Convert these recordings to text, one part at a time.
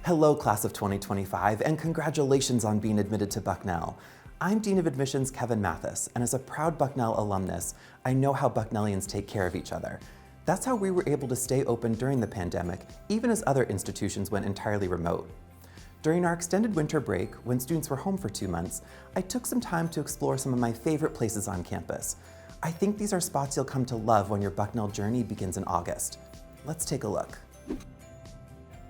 Hello, class of 2025, and congratulations on being admitted to Bucknell. I'm Dean of Admissions Kevin Mathis, and as a proud Bucknell alumnus, I know how Bucknellians take care of each other. That's how we were able to stay open during the pandemic, even as other institutions went entirely remote. During our extended winter break, when students were home for 2 months, I took some time to explore some of my favorite places on campus. I think these are spots you'll come to love when your Bucknell journey begins in August. Let's take a look.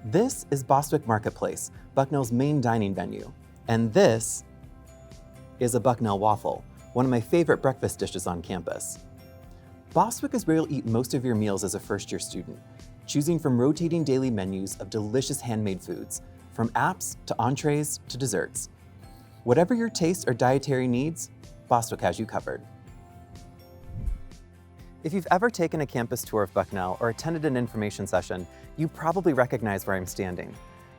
This is Bostwick Marketplace, Bucknell's main dining venue. And this is a Bucknell waffle, one of my favorite breakfast dishes on campus. Bostwick is where you'll eat most of your meals as a first-year student, choosing from rotating daily menus of delicious handmade foods, from apps to entrees to desserts. Whatever your taste or dietary needs, Bostwick has you covered. If you've ever taken a campus tour of Bucknell or attended an information session, you probably recognize where I'm standing.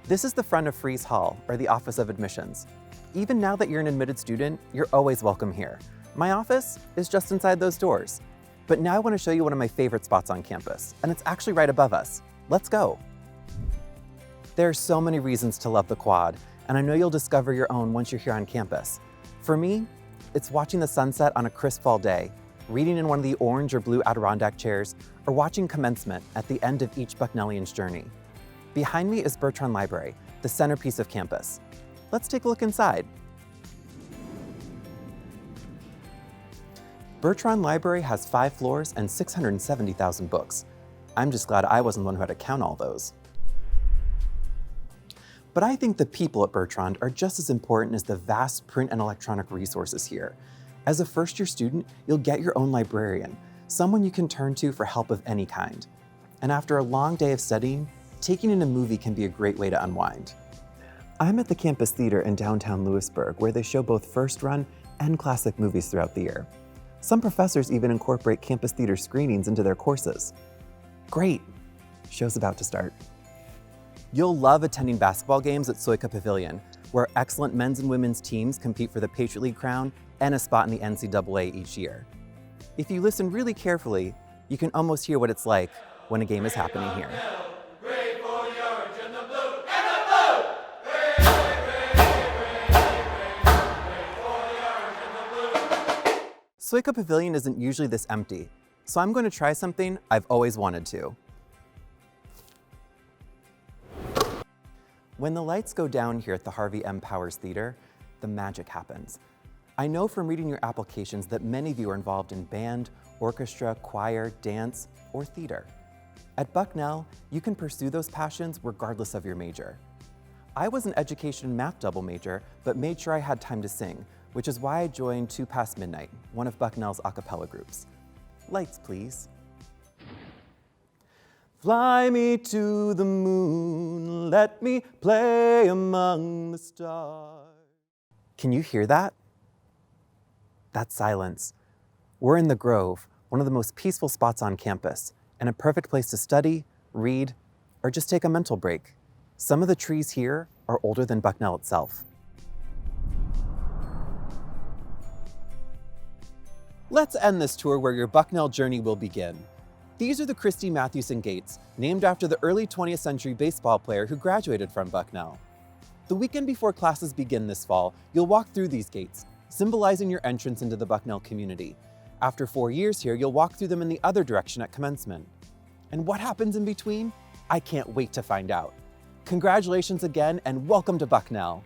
This is the front of Fries Hall, or the Office of Admissions. Even now that you're an admitted student, you're always welcome here. My office is just inside those doors. But now I want to show you one of my favorite spots on campus, and it's actually right above us. Let's go. There are so many reasons to love the quad, and I know you'll discover your own once you're here on campus. For me, it's watching the sunset on a crisp fall day, reading in one of the orange or blue Adirondack chairs, or watching commencement at the end of each Bucknellian's journey. Behind me is Bertrand Library, the centerpiece of campus. Let's take a look inside. Bertrand Library has 5 floors and 670,000 books. I'm just glad I wasn't the one who had to count all those. But I think the people at Bertrand are just as important as the vast print and electronic resources here. As a first-year student, you'll get your own librarian, someone you can turn to for help of any kind. And after a long day of studying, taking in a movie can be a great way to unwind. I'm at the campus theater in downtown Lewisburg, where they show both first-run and classic movies throughout the year. Some professors even incorporate campus theater screenings into their courses. Great! Show's about to start. You'll love attending basketball games at Soika Pavilion, where excellent men's and women's teams compete for the Patriot League crown and a spot in the NCAA each year. If you listen really carefully, you can almost hear what it's like when a game is happening here. Soika Pavilion isn't usually this empty, so I'm going to try something I've always wanted to. When the lights go down here at the Harvey M. Powers Theater, the magic happens. I know from reading your applications that many of you are involved in band, orchestra, choir, dance, or theater. At Bucknell, you can pursue those passions regardless of your major. I was an education and math double major, but made sure I had time to sing, which is why I joined 2 Past Midnight, one of Bucknell's a cappella groups. Lights, please. Fly me to the moon, let me play among the stars. Can you hear that? That's silence. We're in the Grove, one of the most peaceful spots on campus, and a perfect place to study, read, or just take a mental break. Some of the trees here are older than Bucknell itself. Let's end this tour where your Bucknell journey will begin. These are the Christy Mathewson Gates, named after the early 20th century baseball player who graduated from Bucknell. The weekend before classes begin this fall, you'll walk through these gates, symbolizing your entrance into the Bucknell community. After 4 years here, you'll walk through them in the other direction at commencement. And what happens in between? I can't wait to find out. Congratulations again, and welcome to Bucknell.